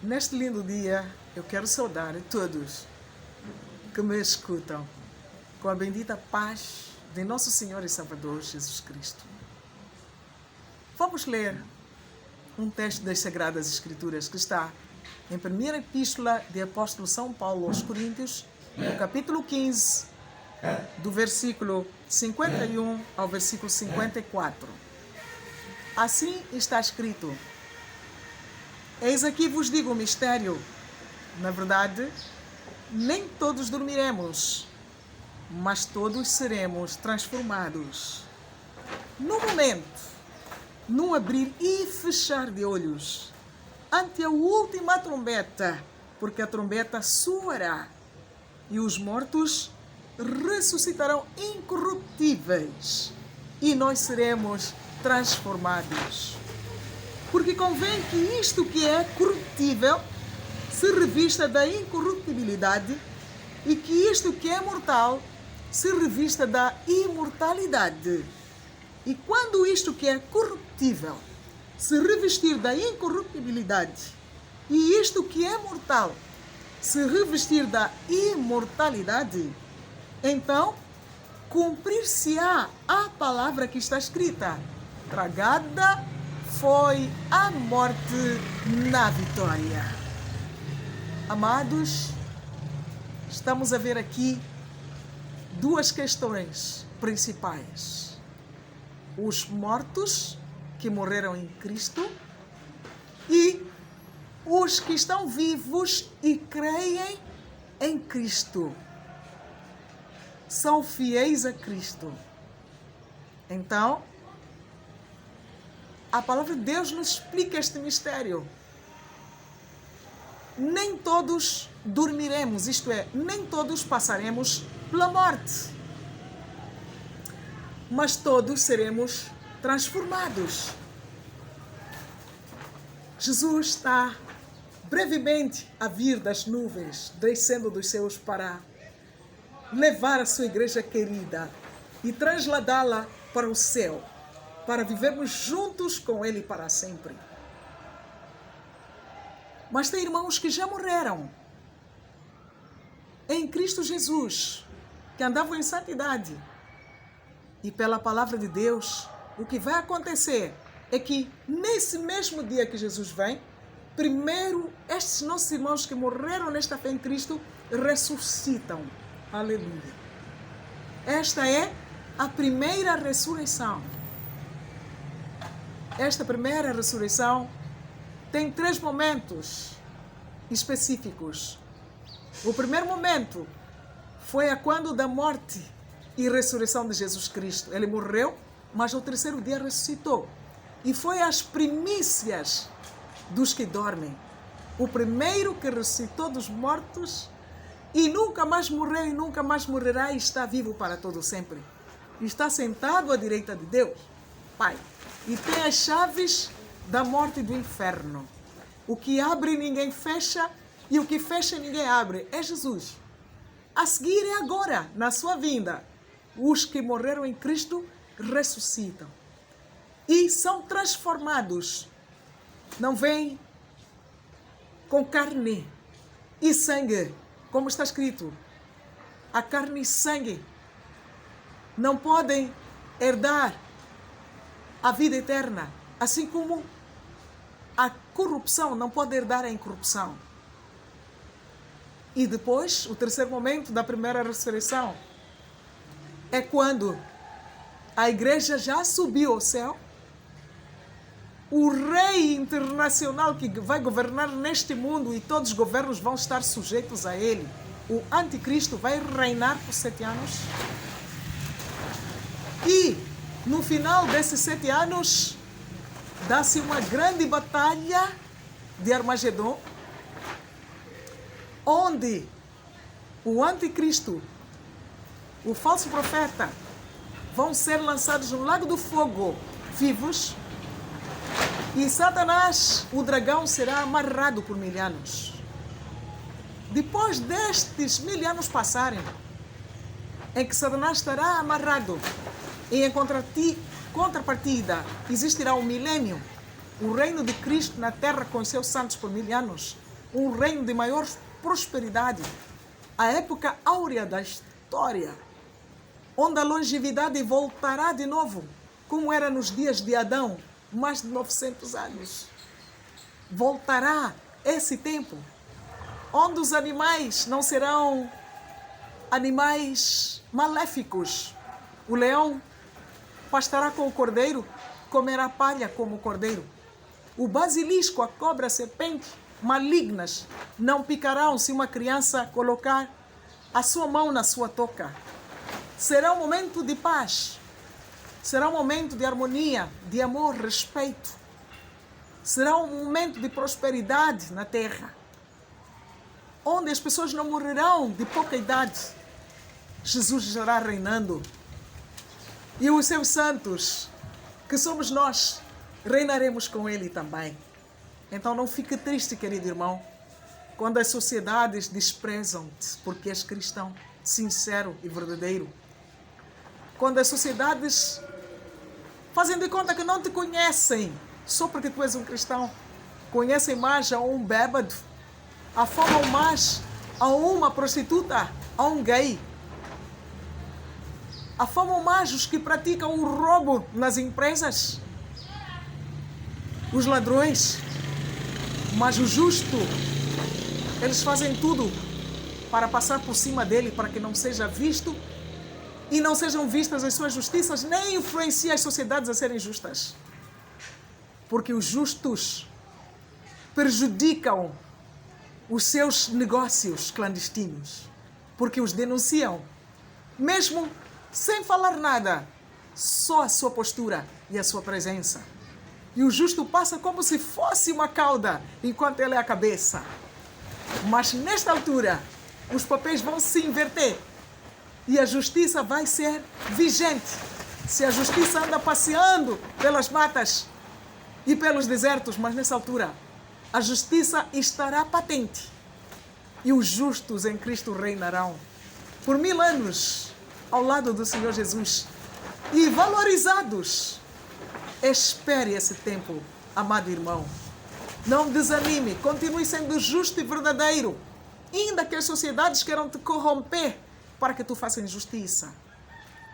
Neste lindo dia, eu quero saudar a todos que me escutam com a bendita paz de nosso Senhor e Salvador Jesus Cristo. Vamos ler um texto das Sagradas Escrituras que está em primeira epístola de apóstolo São Paulo aos Coríntios, no capítulo 15, do versículo 51 ao versículo 54. Assim está escrito: Eis aqui vos digo o mistério. Na verdade, nem todos dormiremos, mas todos seremos transformados. No momento, num abrir e fechar de olhos, ante a última trombeta, porque a trombeta soará, e os mortos ressuscitarão incorruptíveis, e nós seremos transformados. Porque convém que isto que é corruptível se revista da incorruptibilidade e que isto que é mortal se revista da imortalidade. E quando isto que é corruptível se revestir da incorruptibilidade e isto que é mortal se revestir da imortalidade, então cumprir-se-á a palavra que está escrita: tragada foi a morte na vitória. Amados, estamos a ver aqui duas questões principais: os mortos que morreram em Cristo e os que estão vivos e creem em Cristo, são fiéis a Cristo. Então, a palavra de Deus nos explica este mistério. Nem todos dormiremos, isto é, nem todos passaremos pela morte, mas todos seremos transformados. Jesus está brevemente a vir das nuvens, descendo dos céus para levar a sua igreja querida e trasladá-la para o céu, para vivermos juntos com Ele para sempre. Mas tem irmãos que já morreram em Cristo Jesus, que andavam em santidade. E pela palavra de Deus, o que vai acontecer é que nesse mesmo dia que Jesus vem, primeiro estes nossos irmãos que morreram nesta fé em Cristo ressuscitam. Aleluia. Esta é a primeira ressurreição. Esta primeira ressurreição tem 3 momentos específicos. O primeiro momento foi a quando da morte e ressurreição de Jesus Cristo. Ele morreu, mas ao terceiro dia ressuscitou. E foi as primícias dos que dormem. O primeiro que ressuscitou dos mortos e nunca mais morreu e nunca mais morrerá e está vivo para todo sempre. Está sentado à direita de Deus, Pai, e tem as chaves da morte e do inferno. O que abre ninguém fecha e o que fecha ninguém abre. É Jesus. A seguir é agora, na sua vinda, os que morreram em Cristo ressuscitam e são transformados. Não vêm com carne e sangue, como está escrito. A carne e sangue não podem herdar a vida eterna, assim como a corrupção não pode herdar a incorrupção. E depois, o terceiro momento da primeira ressurreição é quando a igreja já subiu ao céu, o rei internacional que vai governar neste mundo e todos os governos vão estar sujeitos a ele, o anticristo, vai reinar por 7 anos. E no final desses 7 anos dá-se uma grande batalha de Armagedon, onde o anticristo, o falso profeta, vão ser lançados no lago do fogo vivos, e Satanás, o dragão, será amarrado por 1000 anos. Depois destes 1000 anos passarem, em que Satanás estará amarrado, e em contrapartida existirá um milênio, o reino de Cristo na terra com os seus santos por 1000 anos, um reino de maior prosperidade, a época áurea da história, onde a longevidade voltará de novo, como era nos dias de Adão, mais de 900 anos. Voltará esse tempo, onde os animais não serão animais maléficos. O leão pastará com o cordeiro, comerá palha como o cordeiro. O basilisco, a cobra, a serpente, malignas, não picarão se uma criança colocar a sua mão na sua toca. Será um momento de paz, será um momento de harmonia, de amor, respeito. Será um momento de prosperidade na terra, onde as pessoas não morrerão de pouca idade. Jesus estará reinando. E os seus santos, que somos nós, reinaremos com Ele também. Então não fique triste, querido irmão, quando as sociedades desprezam-te porque és cristão, sincero e verdadeiro. Quando as sociedades fazem de conta que não te conhecem, só porque tu és um cristão. Conhecem mais a um bêbado, afamam mais a uma prostituta, a um gay. Afamam mais os que praticam o roubo nas empresas, os ladrões. Mas o justo, eles fazem tudo para passar por cima dele, para que não seja visto e não sejam vistas as suas justiças, nem influencia as sociedades a serem justas. Porque os justos prejudicam os seus negócios clandestinos, porque os denunciam, mesmo sem falar nada, só a sua postura e a sua presença. E o justo passa como se fosse uma cauda, enquanto ele é a cabeça. Mas nesta altura, os papéis vão se inverter e a justiça vai ser vigente. Se a justiça anda passeando pelas matas e pelos desertos, mas nessa altura, a justiça estará patente e os justos em Cristo reinarão por 1000 anos ao lado do Senhor Jesus e valorizados. Espere esse tempo, amado irmão. Não desanime, continue sendo justo e verdadeiro, ainda que as sociedades queiram te corromper para que tu faças injustiça.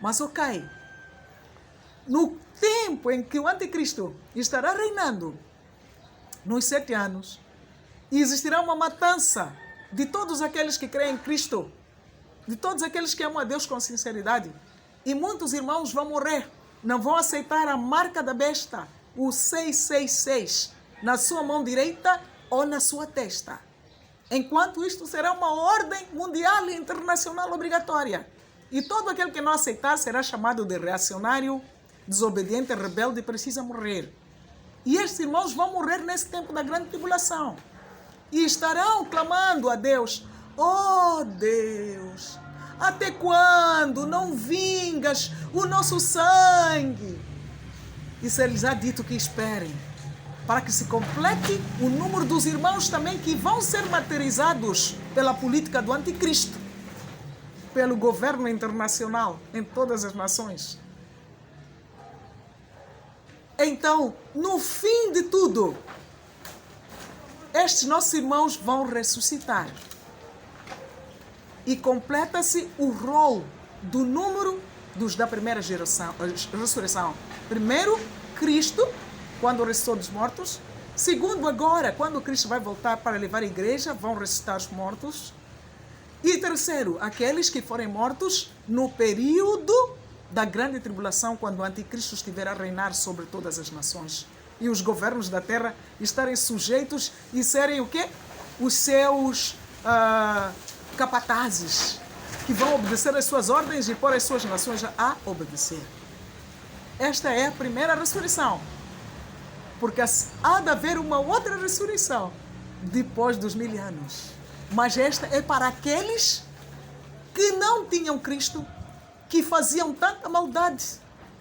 Mas ok, no tempo em que o anticristo estará reinando, nos 7 anos, e existirá uma matança de todos aqueles que creem em Cristo, de todos aqueles que amam a Deus com sinceridade, e muitos irmãos vão morrer, não vão aceitar a marca da besta, o 666, na sua mão direita ou na sua testa. Enquanto isto será uma ordem mundial e internacional obrigatória. E todo aquele que não aceitar será chamado de reacionário, desobediente, rebelde e precisa morrer. E estes irmãos vão morrer nesse tempo da grande tribulação. E estarão clamando a Deus: oh Deus, até quando não vingas o nosso sangue? E ser-lhes há dito que esperem, para que se complete o número dos irmãos também que vão ser martirizados pela política do anticristo, pelo governo internacional em todas as nações. Então, no fim de tudo, estes nossos irmãos vão ressuscitar. E completa-se o rol do número dos da primeira ressurreição. Primeiro, Cristo, quando ressuscitou dos mortos. Segundo, agora, quando Cristo vai voltar para levar a igreja, vão ressuscitar os mortos. E terceiro, aqueles que forem mortos no período da grande tribulação, quando o anticristo estiver a reinar sobre todas as nações. E os governos da terra estarem sujeitos e serem o quê? Os seus capatazes, que vão obedecer às suas ordens e pôr as suas nações a obedecer. Esta é a primeira ressurreição. Porque há de haver uma outra ressurreição depois dos 1000 anos. Mas esta é para aqueles que não tinham Cristo, que faziam tanta maldade,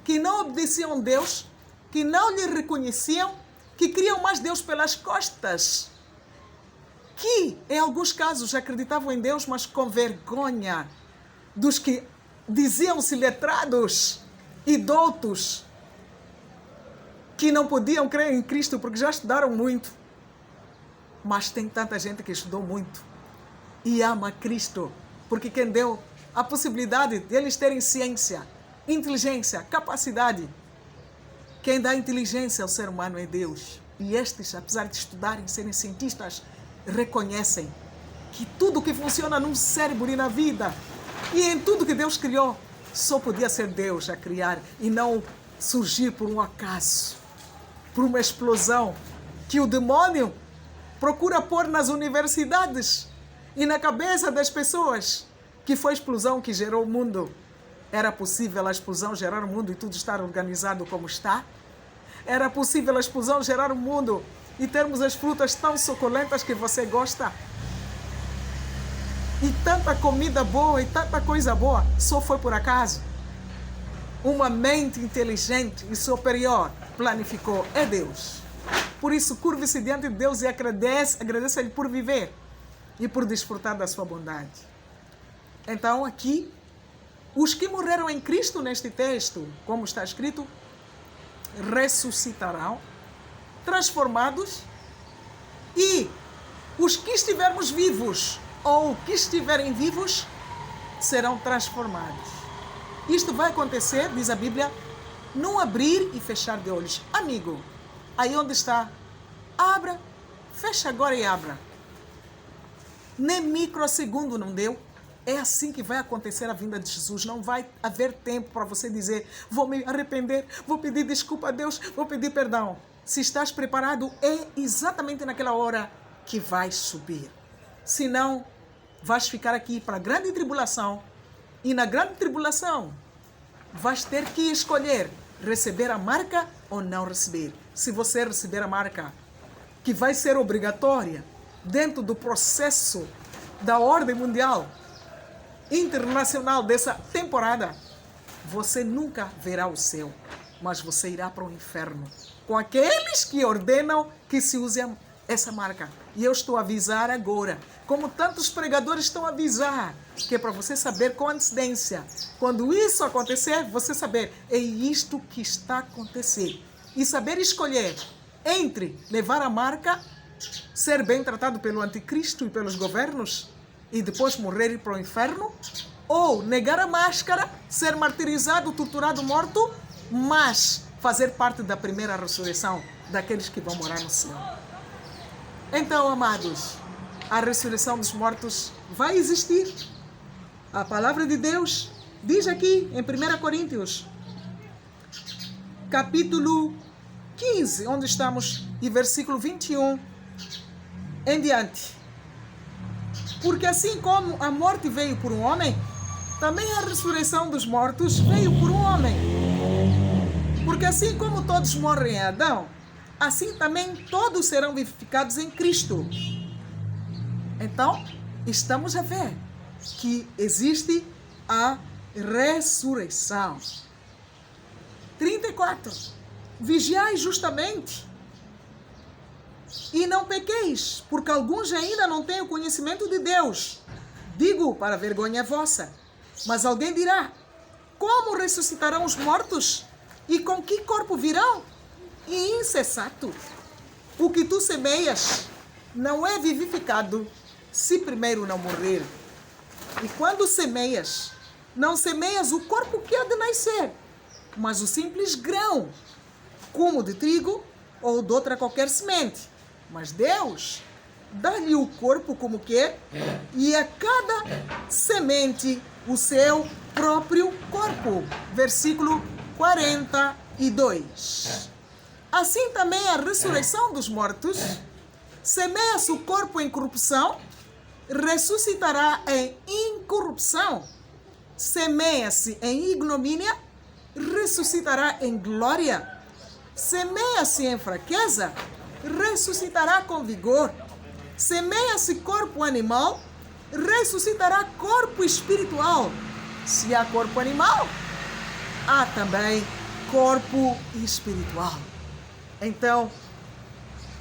que não obedeciam a Deus, que não lhe reconheciam, que criam mais Deus pelas costas, que em alguns casos acreditavam em Deus, mas com vergonha dos que diziam-se letrados e doutos, que não podiam crer em Cristo porque já estudaram muito. Mas tem tanta gente que estudou muito e ama Cristo, porque quem deu a possibilidade de eles terem ciência, inteligência, capacidade. Quem dá inteligência ao ser humano é Deus. E estes, apesar de estudarem, serem cientistas, reconhecem que tudo que funciona num cérebro e na vida e em tudo que Deus criou, só podia ser Deus a criar e não surgir por um acaso, por uma explosão que o demônio procura pôr nas universidades e na cabeça das pessoas, que foi a explosão que gerou o mundo. Era possível a explosão gerar o mundo e tudo estar organizado como está? Era possível a explosão gerar o mundo e termos as frutas tão suculentas que você gosta? E tanta comida boa e tanta coisa boa só foi por acaso? Uma mente inteligente e superior planificou. É Deus. Por isso, curve-se diante de Deus e agradeça-lhe por viver e por desfrutar da sua bondade. Então, aqui, os que morreram em Cristo neste texto, como está escrito, ressuscitarão, transformados, e os que estivermos vivos ou que estiverem vivos serão transformados. Isto vai acontecer, diz a Bíblia, num abrir e fechar de olhos. Amigo, aí onde está, abra, fecha agora e abra. Nem microsegundo não deu. É assim que vai acontecer a vinda de Jesus. Não vai haver tempo para você dizer, vou me arrepender, vou pedir desculpa a Deus, vou pedir perdão. Se estás preparado, é exatamente naquela hora que vais subir. Senão, vais ficar aqui para a grande tribulação. E na grande tribulação, vais ter que escolher receber a marca ou não receber. Se você receber a marca, que vai ser obrigatória dentro do processo da ordem mundial, internacional dessa temporada, você nunca verá o céu, mas você irá para o inferno com aqueles que ordenam que se use essa marca. E eu estou a avisar agora, como tantos pregadores estão a avisar, que é para você saber com antecedência. Quando isso acontecer, você saber, é isto que está a acontecer. E saber escolher entre levar a marca, ser bem tratado pelo anticristo e pelos governos, e depois morrer e ir para o inferno, ou negar a máscara, ser martirizado, torturado, morto, mas fazer parte da primeira ressurreição daqueles que vão morar no céu. Então, amados, a ressurreição dos mortos vai existir. A palavra de Deus diz aqui em 1 Coríntios, capítulo 15, onde estamos, e versículo 21 em diante. Porque assim como a morte veio por um homem, também a ressurreição dos mortos veio por um homem. Porque assim como todos morrem em Adão, assim também todos serão vivificados em Cristo. Então, estamos a ver que existe a ressurreição. 34. Vigiai justamente e não pequeis, porque alguns ainda não têm o conhecimento de Deus. Digo para vergonha vossa. Mas alguém dirá, como ressuscitarão os mortos? E com que corpo virão? E insensato, o que tu semeias não é vivificado se primeiro não morrer. E quando semeias, não semeias o corpo que há de nascer, mas o simples grão, como de trigo ou de outra qualquer semente. Mas Deus dá-lhe o corpo como quer, e a cada semente o seu próprio corpo. Versículo 42. Assim também a ressurreição dos mortos, semeia-se o corpo em corrupção, ressuscitará em incorrupção. Semeia-se em ignomínia, ressuscitará em glória. Semeia-se em fraqueza, ressuscitará com vigor. Semeia-se corpo animal, ressuscitará corpo espiritual. Se há corpo animal, há também corpo espiritual. Então,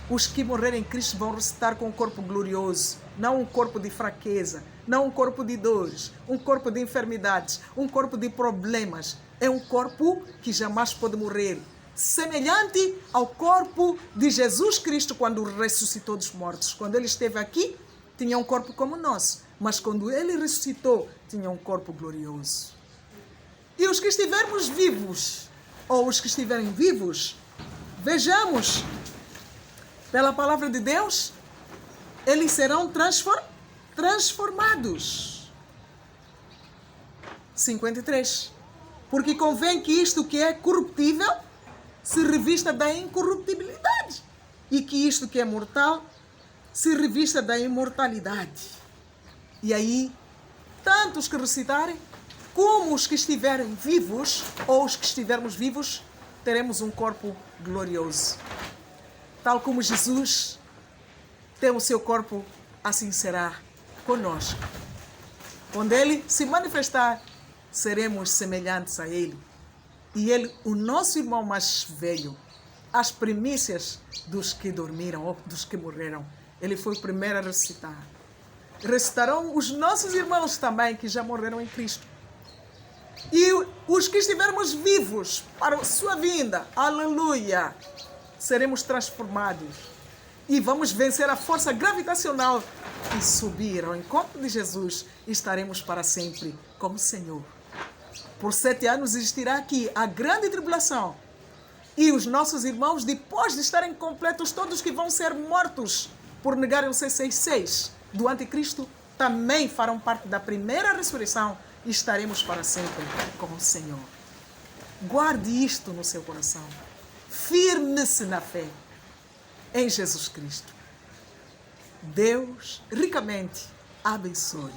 os que morrerem em Cristo vão ressuscitar com um corpo glorioso, não um corpo de fraqueza, não um corpo de dores, um corpo de enfermidades, um corpo de problemas. É um corpo que jamais pode morrer. semelhante ao corpo de Jesus Cristo quando ressuscitou dos mortos. Quando ele esteve aqui, tinha um corpo como o nosso, mas quando ele ressuscitou, tinha um corpo glorioso. E os que estivermos vivos, ou os que estiverem vivos, vejamos, pela palavra de Deus, eles serão transformados. 53. Porque convém que isto que é corruptível se revista da incorruptibilidade, e que isto que é mortal se revista da imortalidade. E aí, tanto os que ressuscitarem, como os que estiverem vivos, ou os que estivermos vivos, teremos um corpo glorioso. Tal como Jesus tem o seu corpo, assim será conosco. Quando Ele se manifestar, seremos semelhantes a Ele. E Ele, o nosso irmão mais velho, as primícias dos que dormiram ou dos que morreram, Ele foi o primeiro a ressuscitar. Ressuscitarão os nossos irmãos também, que já morreram em Cristo. E os que estivermos vivos para a sua vinda, aleluia, seremos transformados. E vamos vencer a força gravitacional e subir ao encontro de Jesus e estaremos para sempre com o Senhor. Por 7 anos existirá aqui a grande tribulação. E os nossos irmãos, depois de estarem completos, todos que vão ser mortos por negarem o 666 do anticristo, também farão parte da primeira ressurreição e estaremos para sempre com o Senhor. Guarde isto no seu coração. Firme-se na fé em Jesus Cristo. Deus ricamente abençoe.